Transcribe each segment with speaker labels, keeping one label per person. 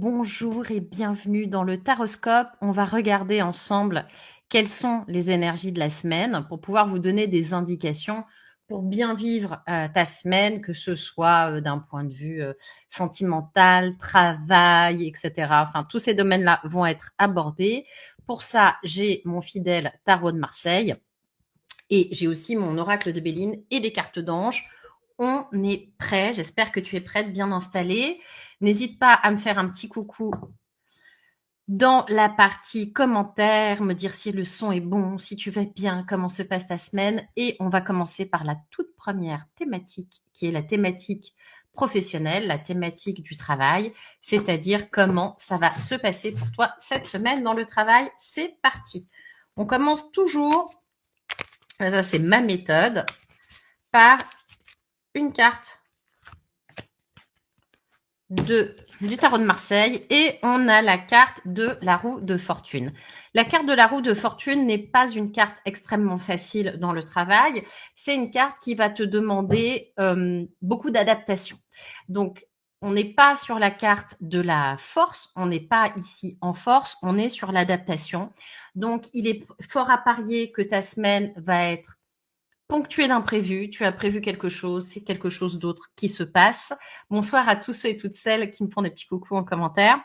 Speaker 1: Bonjour et bienvenue dans le Taroscope. On va regarder ensemble quelles sont les énergies de la semaine pour pouvoir vous donner des indications pour bien vivre ta semaine, que ce soit d'un point de vue sentimental, travail, etc. Enfin, tous ces domaines-là vont être abordés. Pour ça, j'ai mon fidèle tarot de Marseille et j'ai aussi mon oracle de Béline et des cartes d'ange. On est prêt. J'espère que tu es prête, bien installée. N'hésite pas à me faire un petit coucou dans la partie commentaires, me dire si le son est bon, si tu vas bien, comment se passe ta semaine. Et on va commencer par la toute première thématique, qui est la thématique professionnelle, la thématique du travail, c'est-à-dire comment ça va se passer pour toi cette semaine dans le travail. C'est parti. On commence toujours, ça c'est ma méthode, par une carte du tarot de Marseille et on a la carte de la roue de fortune. La carte de la roue de fortune n'est pas une carte extrêmement facile dans le travail. C'est une carte qui va te demander beaucoup d'adaptation. Donc, on n'est pas sur la carte de la force, on n'est pas ici en force, on est sur l'adaptation. Donc, il est fort à parier que ta semaine va être ponctué d'imprévus, tu as prévu quelque chose, c'est quelque chose d'autre qui se passe. Bonsoir à tous ceux et toutes celles qui me font des petits coucous en commentaire.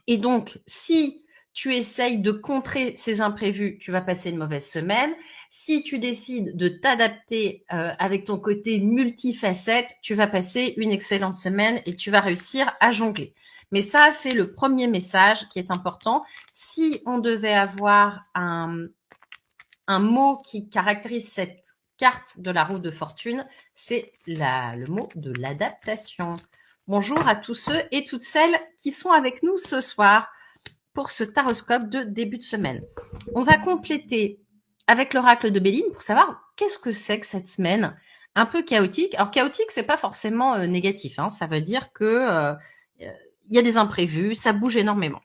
Speaker 1: Et donc, si tu essayes de contrer ces imprévus, tu vas passer une mauvaise semaine. Si tu décides de t'adapter avec ton côté multifacette, tu vas passer une excellente semaine et tu vas réussir à jongler. Mais ça, c'est le premier message qui est important. Si on devait avoir un mot qui caractérise cette carte de la roue de fortune, c'est le mot de l'adaptation. Bonjour à tous ceux et toutes celles qui sont avec nous ce soir pour ce taroscope de début de semaine. On va compléter avec l'oracle de Béline pour savoir qu'est-ce que c'est que cette semaine un peu chaotique. Alors chaotique, c'est pas forcément négatif, hein. Ça veut dire que y a des imprévus, ça bouge énormément.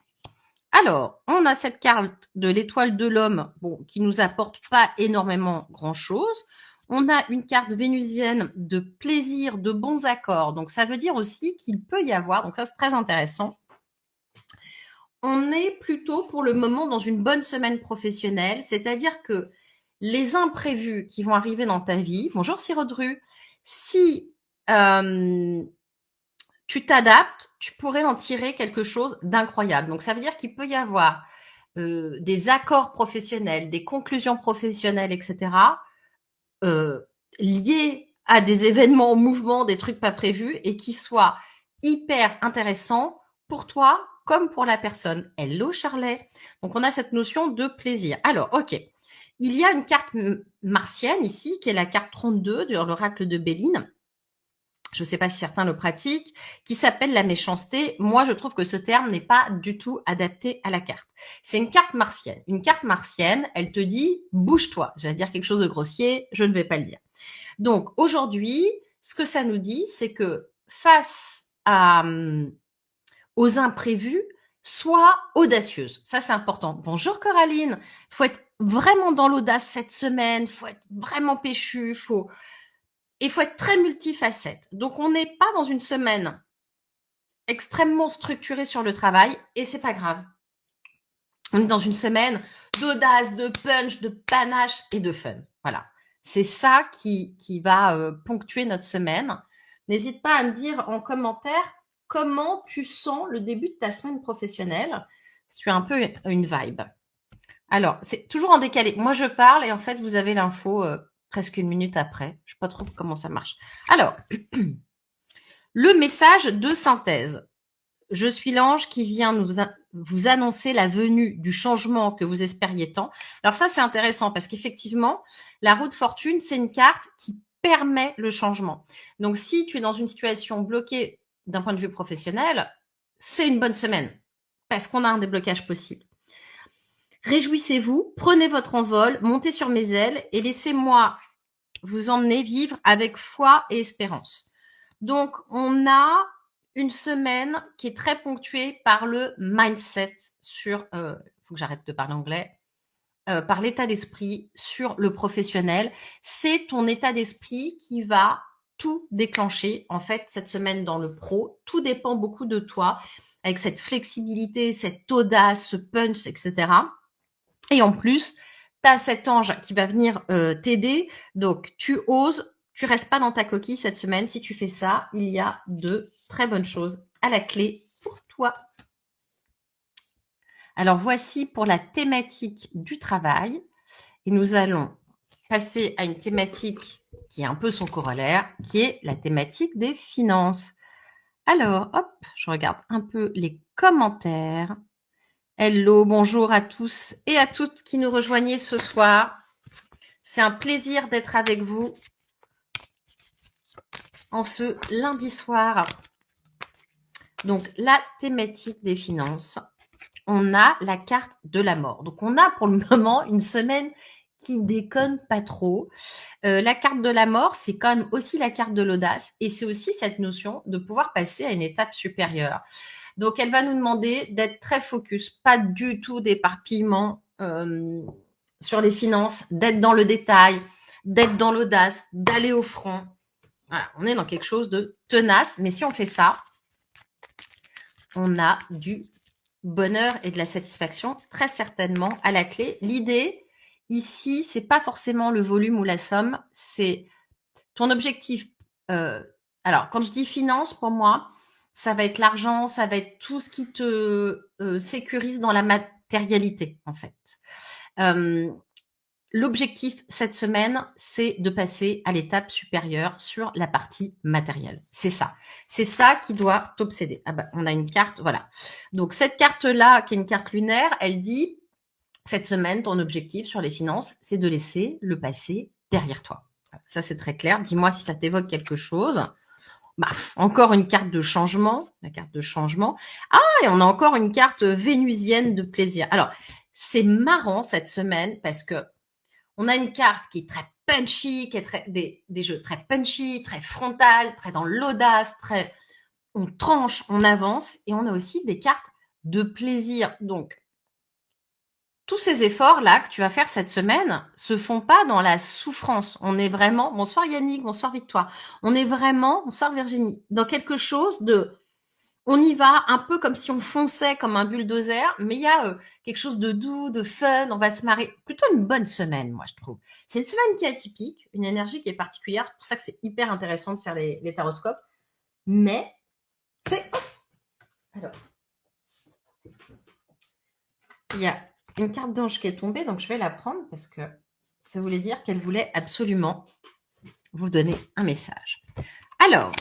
Speaker 1: Alors, on a cette carte de l'étoile de l'homme, bon, qui nous apporte pas énormément grand-chose. On a une carte vénusienne de plaisir, de bons accords. Donc, ça veut dire aussi qu'il peut y avoir, donc ça c'est très intéressant, on est plutôt pour le moment dans une bonne semaine professionnelle, c'est-à-dire que les imprévus qui vont arriver dans ta vie, bonjour Sirodru, si tu t'adaptes, tu pourrais en tirer quelque chose d'incroyable. Donc, ça veut dire qu'il peut y avoir des accords professionnels, des conclusions professionnelles, etc., euh, liés à des événements en mouvement, des trucs pas prévus, et qui soient hyper intéressants pour toi comme pour la personne. Hello Charlet. Donc, on a cette notion de plaisir. Alors, ok. Il y a une carte martienne ici, qui est la carte 32 de l'oracle de Béline. Je ne sais pas si certains le pratiquent, qui s'appelle la méchanceté. Moi, je trouve que ce terme n'est pas du tout adapté à la carte. C'est une carte martienne. Une carte martienne, elle te dit « bouge-toi ». J'allais dire quelque chose de grossier, je ne vais pas le dire. Donc, aujourd'hui, ce que ça nous dit, c'est que face aux imprévus, sois audacieuse. Ça, c'est important. Bonjour Coraline. Il faut être vraiment dans l'audace cette semaine. Il faut être vraiment péchu. Il faut être très multifacette. Donc, on n'est pas dans une semaine extrêmement structurée sur le travail et c'est pas grave. On est dans une semaine d'audace, de punch, de panache et de fun. Voilà. C'est ça qui va ponctuer notre semaine. N'hésite pas à me dire en commentaire comment tu sens le début de ta semaine professionnelle, si tu as un peu une vibe. Alors, c'est toujours en décalé. Moi, je parle et en fait, vous avez l'info presque une minute après. Je ne sais pas trop comment ça marche. Alors, le message de synthèse. Je suis l'ange qui vient vous annoncer la venue du changement que vous espériez tant. Alors ça, c'est intéressant parce qu'effectivement, la roue de fortune, c'est une carte qui permet le changement. Donc, si tu es dans une situation bloquée d'un point de vue professionnel, c'est une bonne semaine parce qu'on a un déblocage possible. Réjouissez-vous, prenez votre envol, montez sur mes ailes et laissez-moi vous emmener vivre avec foi et espérance. Donc, on a une semaine qui est très ponctuée par le mindset sur, faut que j'arrête de parler anglais, par l'état d'esprit sur le professionnel. C'est ton état d'esprit qui va tout déclencher, en fait, cette semaine dans le pro. Tout dépend beaucoup de toi, avec cette flexibilité, cette audace, ce punch, etc. Et en plus, tu as cet ange qui va venir t'aider. Donc, tu oses, tu restes pas dans ta coquille cette semaine. Si tu fais ça, il y a de très bonnes choses à la clé pour toi. Alors, voici pour la thématique du travail. Et nous allons passer à une thématique qui est un peu son corollaire, qui est la thématique des finances. Alors, hop, je regarde un peu les commentaires. Hello, bonjour à tous et à toutes qui nous rejoignez ce soir. C'est un plaisir d'être avec vous en ce lundi soir. Donc, la thématique des finances, on a la carte de la mort. Donc, on a pour le moment une semaine qui déconne pas trop. La carte de la mort, c'est quand même aussi la carte de l'audace et c'est aussi cette notion de pouvoir passer à une étape supérieure. Donc, elle va nous demander d'être très focus, pas du tout d'éparpillement sur les finances, d'être dans le détail, d'être dans l'audace, d'aller au front. Voilà, on est dans quelque chose de tenace, mais si on fait ça, on a du bonheur et de la satisfaction très certainement à la clé. L'idée ici, c'est pas forcément le volume ou la somme, c'est ton objectif. Alors, quand je dis finance, pour moi, ça va être l'argent, ça va être tout ce qui te sécurise dans la matérialité, en fait. L'objectif cette semaine, c'est de passer à l'étape supérieure sur la partie matérielle. C'est ça. C'est ça qui doit t'obséder. Ah ben, on a une carte, voilà. Donc, cette carte-là, qui est une carte lunaire, elle dit, cette semaine, ton objectif sur les finances, c'est de laisser le passé derrière toi. Ça, c'est très clair. Dis-moi si ça t'évoque quelque chose. Bah, encore une carte de changement. La carte de changement. Ah, et on a encore une carte vénusienne de plaisir. Alors, c'est marrant cette semaine parce que on a une carte qui est très punchy, qui est très, des jeux très punchy, très frontal, très dans l'audace, très, on tranche, on avance, et on a aussi des cartes de plaisir. Donc, tous ces efforts-là que tu vas faire cette semaine se font pas dans la souffrance. On est vraiment, bonsoir Yannick, bonsoir Victoire, on est vraiment, bonsoir Virginie, dans quelque chose de, on y va un peu comme si on fonçait comme un bulldozer, mais il y a quelque chose de doux, de fun, on va se marrer. Plutôt une bonne semaine, moi, je trouve. C'est une semaine qui est atypique, une énergie qui est particulière. C'est pour ça que c'est hyper intéressant de faire les taroscopes. Mais, c'est... Alors, il y a une carte d'ange qui est tombée, donc je vais la prendre parce que ça voulait dire qu'elle voulait absolument vous donner un message. Alors,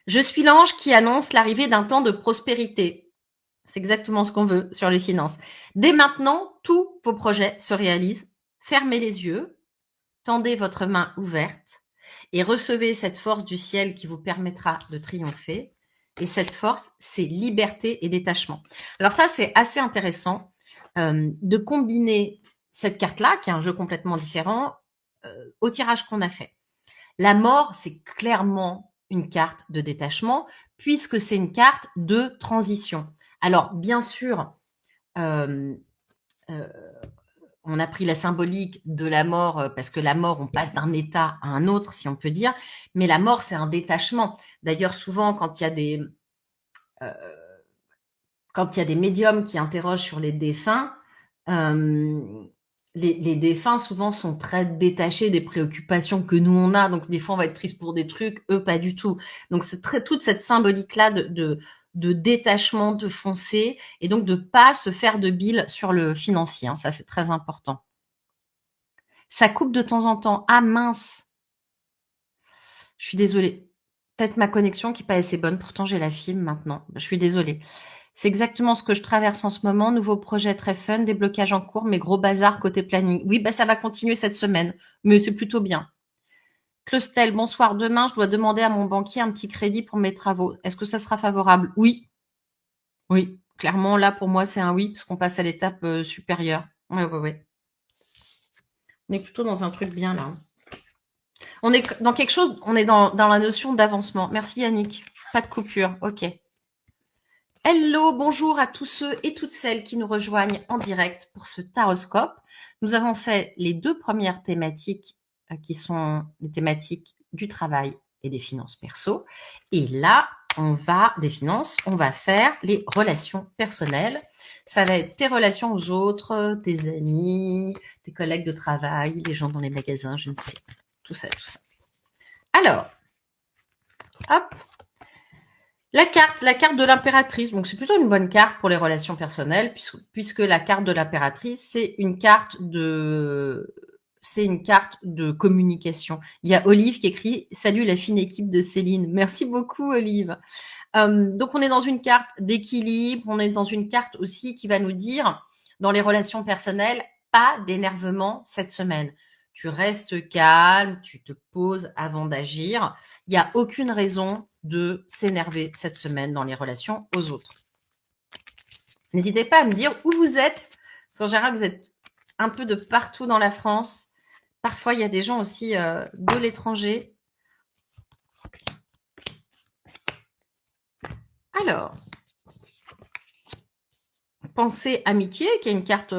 Speaker 1: je suis l'ange qui annonce l'arrivée d'un temps de prospérité. C'est exactement ce qu'on veut sur les finances. Dès maintenant, tous vos projets se réalisent. Fermez les yeux, tendez votre main ouverte et recevez cette force du ciel qui vous permettra de triompher. Et cette force, c'est liberté et détachement. Alors ça, c'est assez intéressant de combiner cette carte-là, qui est un jeu complètement différent, au tirage qu'on a fait. La mort, c'est clairement une carte de détachement, puisque c'est une carte de transition. Alors, bien sûr, on a pris la symbolique de la mort, parce que la mort, on passe d'un état à un autre, si on peut dire, mais la mort, c'est un détachement. D'ailleurs, souvent, quand il y a des médiums qui interrogent sur les défunts, les défunts souvent sont très détachés des préoccupations que nous on a, donc des fois on va être triste pour des trucs, eux pas du tout. Donc c'est toute cette symbolique là de détachement, de foncer, et donc de pas se faire de bile sur le financier, hein, ça c'est très important. Ça coupe de temps en temps. Ah mince, je suis désolée. Peut-être ma connexion qui n'est pas assez bonne, pourtant j'ai la fibre maintenant. Je suis désolée. C'est exactement ce que je traverse en ce moment. Nouveau projet très fun, déblocage en cours, mais gros bazar côté planning. Oui, bah ça va continuer cette semaine, mais c'est plutôt bien. Clostel, bonsoir. Demain, je dois demander à mon banquier un petit crédit pour mes travaux. Est-ce que ça sera favorable? Oui. Oui. Clairement, là, pour moi, c'est un oui, parce qu'on passe à l'étape supérieure. Oui, oui, oui. On est plutôt dans un truc bien, là. On est dans quelque chose, on est dans la notion d'avancement. Merci Yannick. Pas de coupure. OK. Hello, bonjour à tous ceux et toutes celles qui nous rejoignent en direct pour ce taroscope. Nous avons fait les deux premières thématiques qui sont les thématiques du travail et des finances perso. Et là, on va faire les relations personnelles. Ça va être tes relations aux autres, tes amis, tes collègues de travail, les gens dans les magasins, je ne sais. Tout ça. Alors, hop. La carte de l'impératrice. Donc, c'est plutôt une bonne carte pour les relations personnelles, puisque la carte de l'impératrice, c'est une carte de communication. Il y a Olive qui écrit « Salut la fine équipe de Céline ». Merci beaucoup, Olive. Donc, on est dans une carte d'équilibre. On est dans une carte aussi qui va nous dire, dans les relations personnelles, pas d'énervement cette semaine. Tu restes calme, tu te poses avant d'agir. Il n'y a aucune raison de s'énerver cette semaine dans les relations aux autres. N'hésitez pas à me dire où vous êtes. Parce qu'en général, vous êtes un peu de partout dans la France. Parfois, il y a des gens aussi de l'étranger. Alors, pensée amitié, qui est une carte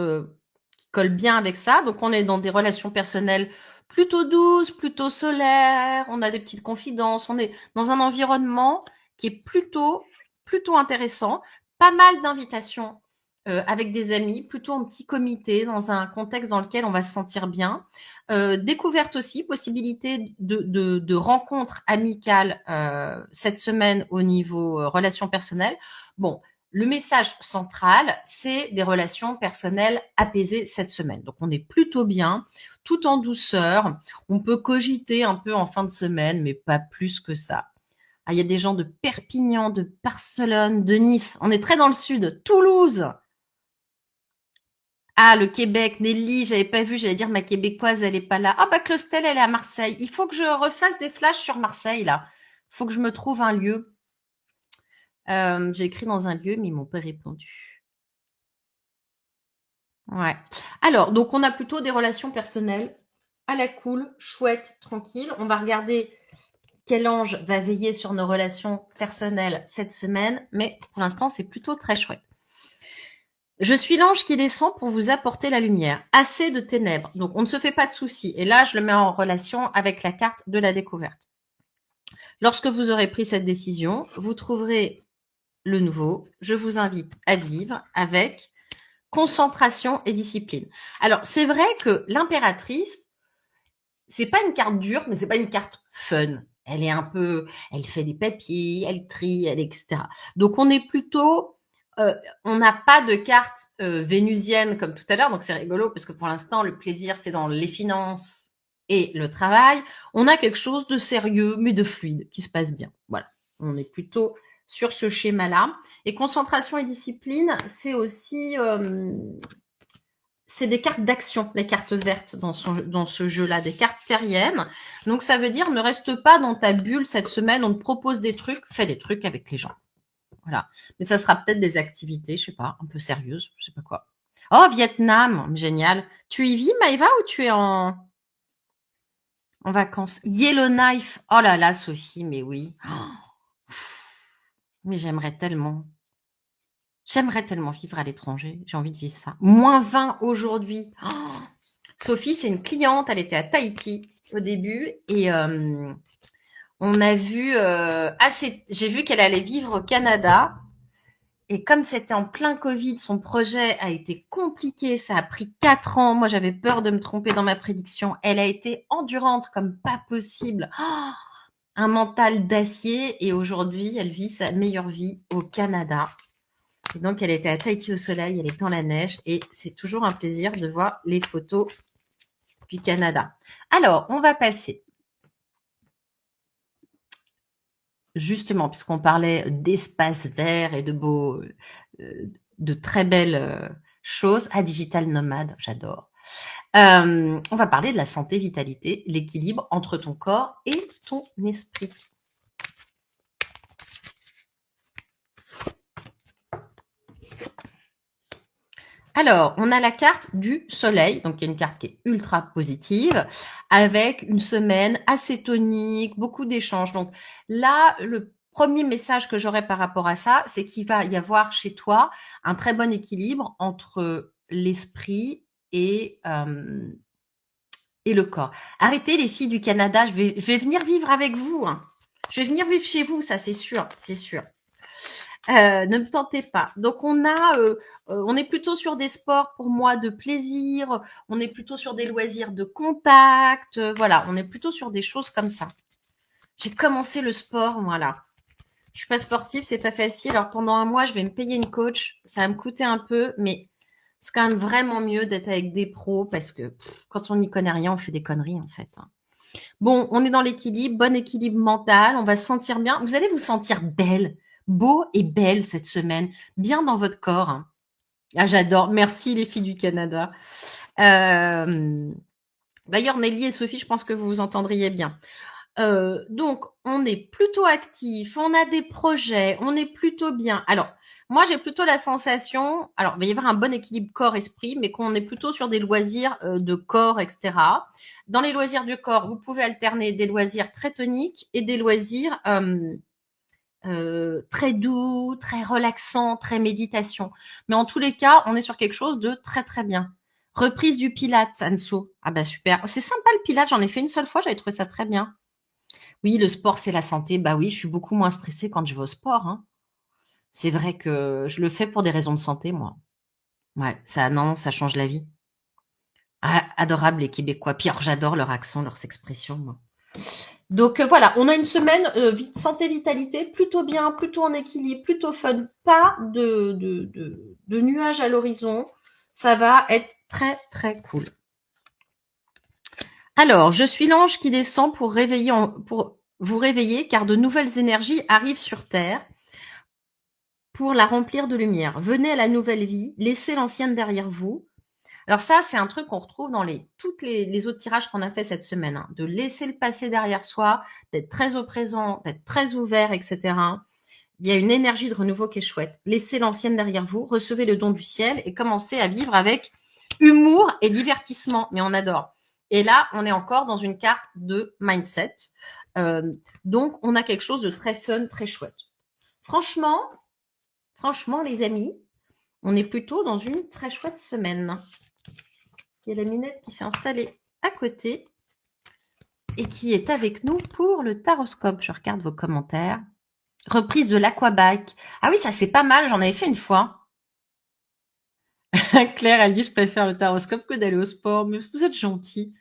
Speaker 1: qui colle bien avec ça. Donc, on est dans des relations personnelles plutôt douces, plutôt solaires. On a des petites confidences. On est dans un environnement qui est plutôt intéressant. Pas mal d'invitations avec des amis, plutôt en petit comité, dans un contexte dans lequel on va se sentir bien. Découverte aussi, possibilité de rencontres amicales cette semaine au niveau relations personnelles. Bon, le message central, c'est des relations personnelles apaisées cette semaine. Donc, on est plutôt bien, tout en douceur. On peut cogiter un peu en fin de semaine, mais pas plus que ça. Ah, il y a des gens de Perpignan, de Barcelone, de Nice. On est très dans le sud. Toulouse. Ah, le Québec, Nelly, j'avais pas vu, j'allais dire ma québécoise, elle est pas là. Ah bah Clostel, elle est à Marseille. Il faut que je refasse des flashs sur Marseille, là. Il faut que je me trouve un lieu. J'ai écrit dans un lieu, mais ils m'ont pas répondu. Ouais. Alors, donc on a plutôt des relations personnelles à la cool, chouette, tranquille. On va regarder quel ange va veiller sur nos relations personnelles cette semaine, mais pour l'instant, c'est plutôt très chouette. Je suis l'ange qui descend pour vous apporter la lumière. Assez de ténèbres. Donc, on ne se fait pas de soucis. Et là, je le mets en relation avec la carte de la découverte. Lorsque vous aurez pris cette décision, vous trouverez le nouveau. Je vous invite à vivre avec concentration et discipline. Alors, c'est vrai que l'impératrice, c'est pas une carte dure, mais c'est pas une carte fun. Elle est elle fait des papiers, elle trie, etc. Donc, on est plutôt, on n'a pas de carte vénusienne comme tout à l'heure, donc c'est rigolo parce que pour l'instant, le plaisir, c'est dans les finances et le travail. On a quelque chose de sérieux, mais de fluide, qui se passe bien. Voilà. On est plutôt sur ce schéma-là. Et concentration et discipline, c'est aussi, c'est des cartes d'action, les cartes vertes dans ce jeu-là, des cartes terriennes. Donc, ça veut dire, ne reste pas dans ta bulle cette semaine, on te propose des trucs, fais des trucs avec les gens. Voilà. Mais ça sera peut-être des activités, je sais pas, un peu sérieuses, je sais pas quoi. Oh, Vietnam, génial. Tu y vis, Maëva, ou tu es en vacances? Yellowknife. Oh là là, Sophie, mais oui. Oh, mais j'aimerais tellement. J'aimerais tellement vivre à l'étranger. J'ai envie de vivre ça. -20 aujourd'hui. Oh, Sophie, c'est une cliente. Elle était à Tahiti au début et on a vu. J'ai vu qu'elle allait vivre au Canada. Et comme c'était en plein Covid, son projet a été compliqué. Ça a pris 4 ans. Moi, j'avais peur de me tromper dans ma prédiction. Elle a été endurante comme pas possible. Oh, un mental d'acier. Et aujourd'hui, elle vit sa meilleure vie au Canada. Et donc, elle était à Tahiti au soleil, elle était dans la neige. Et c'est toujours un plaisir de voir les photos du Canada. Alors, on va passer. Justement, puisqu'on parlait d'espace vert et de très belles choses, à Digital Nomade, j'adore. On va parler de la santé, vitalité, l'équilibre entre ton corps et ton esprit. Alors, on a la carte du soleil, donc il y a une carte qui est ultra positive, avec une semaine assez tonique, beaucoup d'échanges. Donc là, le premier message que j'aurais par rapport à ça, c'est qu'il va y avoir chez toi un très bon équilibre entre l'esprit et et le corps. Arrêtez les filles du Canada, je vais venir vivre avec vous. Hein. Je vais venir vivre chez vous, ça c'est sûr, c'est sûr. Ne me tentez pas. Donc on est plutôt sur des sports pour moi de plaisir, on est plutôt sur des loisirs de contact, voilà, on est plutôt sur des choses comme ça. J'ai commencé le sport, voilà. Je suis pas sportive, c'est pas facile. Alors pendant un mois, je vais me payer une coach, ça va me coûter un peu, mais c'est quand même vraiment mieux d'être avec des pros parce que quand on n'y connaît rien, on fait des conneries en fait. Hein. Bon, on est dans l'équilibre, bon équilibre mental, on va se sentir bien. Vous allez vous sentir belle, beau et belle cette semaine, bien dans votre corps. Hein. Ah, j'adore. Merci les filles du Canada. D'ailleurs, Nelly et Sophie, je pense que vous vous entendriez bien. Donc, on est plutôt actif, on a des projets, on est plutôt bien. Alors, moi, j'ai plutôt la sensation, alors, il va y avoir un bon équilibre corps-esprit, mais qu'on est plutôt sur des loisirs de corps, etc. Dans les loisirs du corps, vous pouvez alterner des loisirs très toniques et des loisirs très doux, très relaxants, très méditation. Mais en tous les cas, on est sur quelque chose de très, très bien. Reprise du Pilates, Anso. Ah bah super. C'est sympa le Pilates, j'en ai fait une seule fois, j'avais trouvé ça très bien. Oui, le sport, c'est la santé. Bah oui, je suis beaucoup moins stressée quand je vais au sport. Hein. C'est vrai que je le fais pour des raisons de santé, moi. Ouais, ça change la vie. Ah, adorable les Québécois. Puis alors, j'adore leur accent, leurs expressions. Moi. Donc voilà, on a une semaine santé vitalité plutôt bien, plutôt en équilibre, plutôt fun. Pas de nuages à l'horizon. Ça va être très très cool. Alors, je suis l'ange qui descend pour vous réveiller, car de nouvelles énergies arrivent sur Terre. Pour la remplir de lumière. Venez à la nouvelle vie, laissez l'ancienne derrière vous. Alors ça, c'est un truc qu'on retrouve dans toutes les autres tirages qu'on a fait cette semaine, hein, de laisser le passé derrière soi, d'être très au présent, d'être très ouvert, etc. Il y a une énergie de renouveau qui est chouette. Laissez l'ancienne derrière vous, recevez le don du ciel et commencez à vivre avec humour et divertissement. Mais on adore. Et là, on est encore dans une carte de mindset. Donc, on a quelque chose de très fun, très chouette. Franchement, les amis, on est plutôt dans une très chouette semaine. Il y a la Minette qui s'est installée à côté et qui est avec nous pour le taroscope. Je regarde vos commentaires. Reprise de l'aquabike. Ah oui, ça c'est pas mal, j'en avais fait une fois. Claire, elle dit je préfère le taroscope que d'aller au sport, mais vous êtes gentil.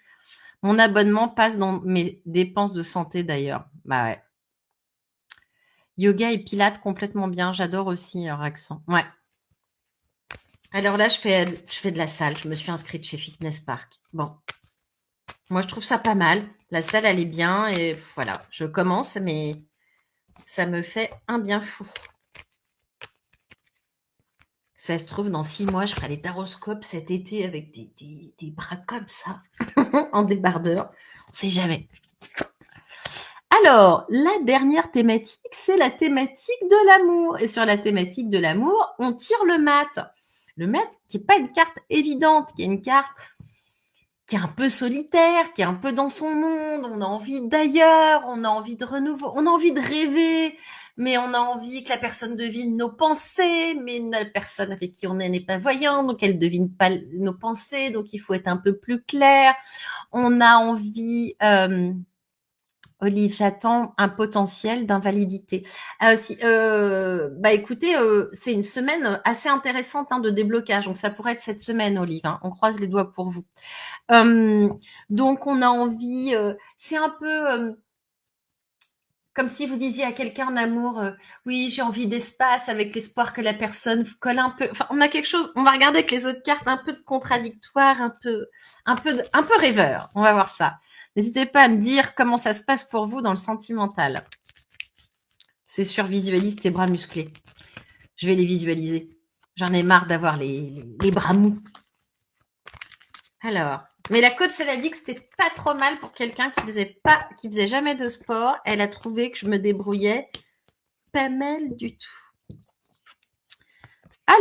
Speaker 1: Mon abonnement passe dans mes dépenses de santé d'ailleurs. Bah ouais. Yoga et pilates complètement bien, j'adore aussi leur accent. Ouais. Alors là, je fais de la salle. Je me suis inscrite chez Fitness Park. Bon. Moi, je trouve ça pas mal. La salle, elle est bien. Et voilà, je commence, mais ça me fait un bien fou. Ça se trouve, dans 6 mois, je ferai les taroscopes cet été avec des bras comme ça, en débardeur. On sait jamais. Alors, la dernière thématique, c'est la thématique de l'amour. Et sur la thématique de l'amour, on tire le mat. Le mat qui n'est pas une carte évidente, qui est une carte qui est un peu solitaire, qui est un peu dans son monde. On a envie d'ailleurs, on a envie de renouveau, on a envie de rêver, mais on a envie que la personne devine nos pensées, mais la personne avec qui on est n'est pas voyante, donc elle ne devine pas nos pensées, donc il faut être un peu plus clair. On a envie... Olive, j'attends un potentiel d'invalidité. Bah écoutez, c'est une semaine assez intéressante hein, de déblocage. Donc ça pourrait être cette semaine, Olive. Hein. On croise les doigts pour vous. Donc on a envie, c'est un peu comme si vous disiez à quelqu'un en amour, oui, j'ai envie d'espace avec l'espoir que la personne vous colle un peu. Enfin, on a quelque chose. On va regarder avec les autres cartes un peu de contradictoire, un peu rêveur. On va voir ça. N'hésitez pas à me dire comment ça se passe pour vous dans le sentimental. C'est sûr, visualise tes bras musclés. Je vais les visualiser. J'en ai marre d'avoir les bras mous. Alors, mais la coach, elle a dit que c'était pas trop mal pour quelqu'un qui faisait jamais de sport. Elle a trouvé que je me débrouillais pas mal du tout.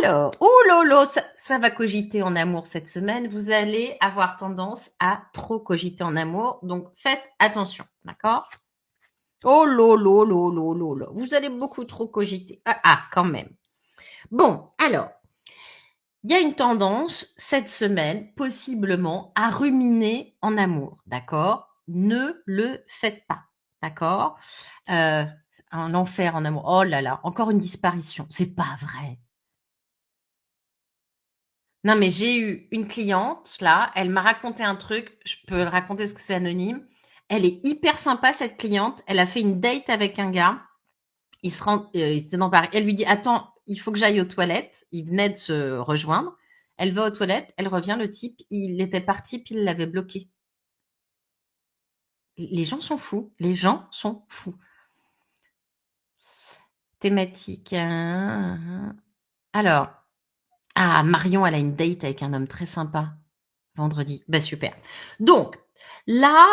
Speaker 1: Alors, oh lolo, ça va cogiter en amour cette semaine. Vous allez avoir tendance à trop cogiter en amour. Donc, faites attention, d'accord? Oh lolo, lolo, lolo. Vous allez beaucoup trop cogiter. Ah, quand même. Bon, alors, Il y a une tendance cette semaine, possiblement, à ruminer en amour, d'accord? Ne le faites pas, d'accord? Un enfer en amour. Oh là là, encore une disparition. C'est pas vrai. Non, mais j'ai eu une cliente là, elle m'a raconté un truc, je peux le raconter parce que c'est anonyme. Elle est hyper sympa cette cliente, elle a fait une date avec un gars. Il était dans Paris. Elle lui dit: «Attends, il faut que j'aille aux toilettes». Il venait de se rejoindre. Elle va aux toilettes, elle revient, le type, il était parti, puis il l'avait bloqué. Les gens sont fous, les gens sont fous. Thématique, alors, Marion, elle a une date avec un homme très sympa vendredi. Bah, super. Donc là,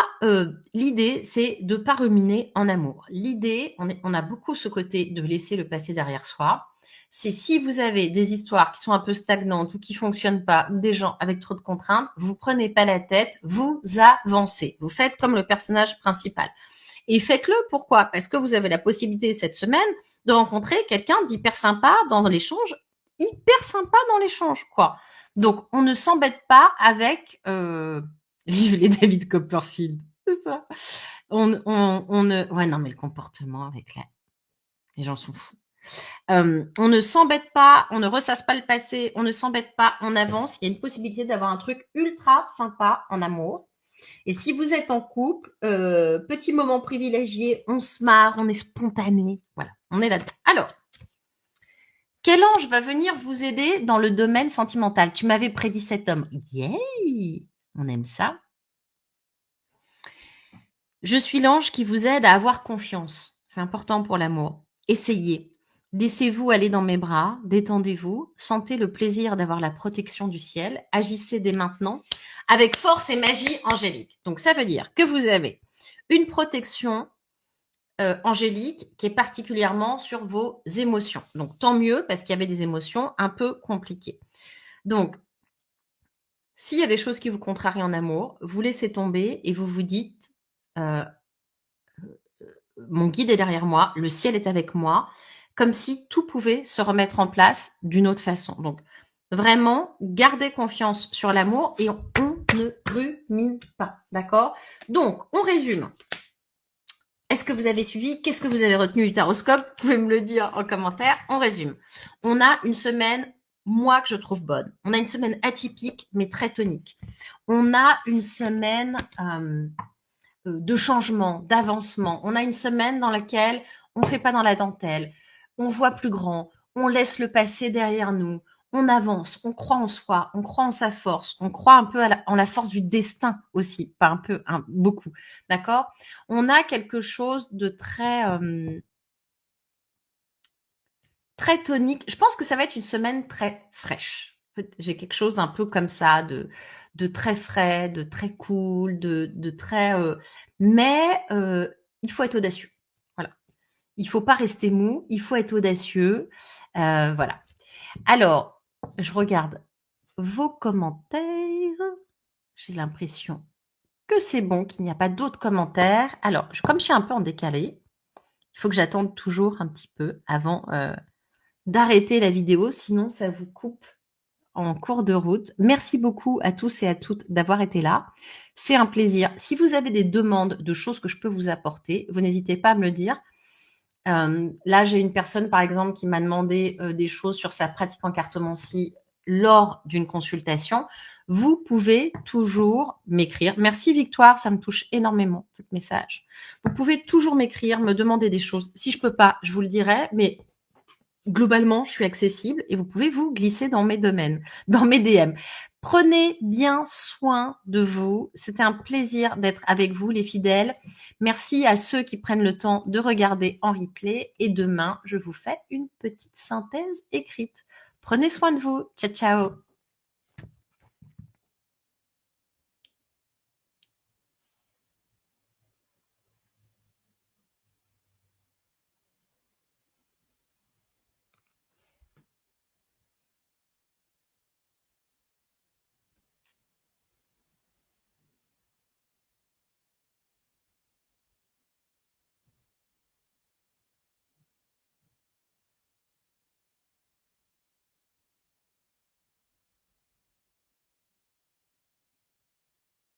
Speaker 1: l'idée, c'est de pas ruminer en amour. L'idée, on a beaucoup ce côté de laisser le passé derrière soi. C'est si vous avez des histoires qui sont un peu stagnantes ou qui fonctionnent pas, ou des gens avec trop de contraintes, vous prenez pas la tête, vous avancez. Vous faites comme le personnage principal. Et faites-le, pourquoi? Parce que vous avez la possibilité cette semaine de rencontrer quelqu'un d'hyper sympa dans l'échange, hyper sympa dans l'échange, quoi. Donc, on ne s'embête pas avec vive les David Copperfield, c'est ça. On ne, ouais, non, mais le comportement avec les gens sont fous. On ne s'embête pas, on ne ressasse pas le passé, on ne s'embête pas, on avance. Il y a une possibilité d'avoir un truc ultra sympa en amour. Et si vous êtes en couple, petit moment privilégié, on se marre, on est spontané. Voilà, on est là-dedans. Alors, quel ange va venir vous aider dans le domaine sentimental? Tu m'avais prédit cet homme. Yay! On aime ça. Je suis l'ange qui vous aide à avoir confiance. C'est important pour l'amour. Essayez. Laissez-vous aller dans mes bras, détendez-vous, sentez le plaisir d'avoir la protection du ciel, agissez dès maintenant avec force et magie angélique. Donc ça veut dire que vous avez une protection angélique qui est particulièrement sur vos émotions. Donc tant mieux parce qu'il y avait des émotions un peu compliquées. Donc s'il y a des choses qui vous contrarient en amour, vous laissez tomber et vous vous dites mon guide est derrière moi, le ciel est avec moi, comme si tout pouvait se remettre en place d'une autre façon. Donc, vraiment, gardez confiance sur l'amour et on ne rumine pas, d'accord? Donc, on résume. Est-ce que vous avez suivi? Qu'est-ce que vous avez retenu du taroscope? Vous pouvez me le dire en commentaire. On résume. On a une semaine, moi, que je trouve bonne. On a une semaine atypique, mais très tonique. On a une semaine de changement, d'avancement. On a une semaine dans laquelle on ne fait pas dans la dentelle, on voit plus grand, on laisse le passé derrière nous, on avance, on croit en soi, on croit en sa force, on croit un peu en la force du destin aussi, pas un peu, beaucoup, d'accord? On a quelque chose de très tonique. Je pense que ça va être une semaine très fraîche. J'ai quelque chose d'un peu comme ça, de très frais, de très cool, de très. Mais il faut être audacieux. Voilà. Il faut pas rester mou. Il faut être audacieux. Voilà. Alors, je regarde vos commentaires. J'ai l'impression que c'est bon, qu'il n'y a pas d'autres commentaires. Alors, comme je suis un peu en décalé, il faut que j'attende toujours un petit peu avant d'arrêter la vidéo, sinon ça vous coupe en cours de route. Merci beaucoup à tous et à toutes d'avoir été là. C'est un plaisir. Si vous avez des demandes de choses que je peux vous apporter, vous n'hésitez pas à me le dire. Là, j'ai une personne, par exemple, qui m'a demandé des choses sur sa pratique en cartomancie lors d'une consultation. Vous pouvez toujours m'écrire. Merci Victoire, ça me touche énormément, votre message. Vous pouvez toujours m'écrire, me demander des choses. Si je peux pas, je vous le dirai, mais globalement, je suis accessible et vous pouvez vous glisser dans mes domaines, dans mes DM. Prenez bien soin de vous. C'était un plaisir d'être avec vous, les fidèles. Merci à ceux qui prennent le temps de regarder en replay. Et demain, je vous fais une petite synthèse écrite. Prenez soin de vous. Ciao, ciao.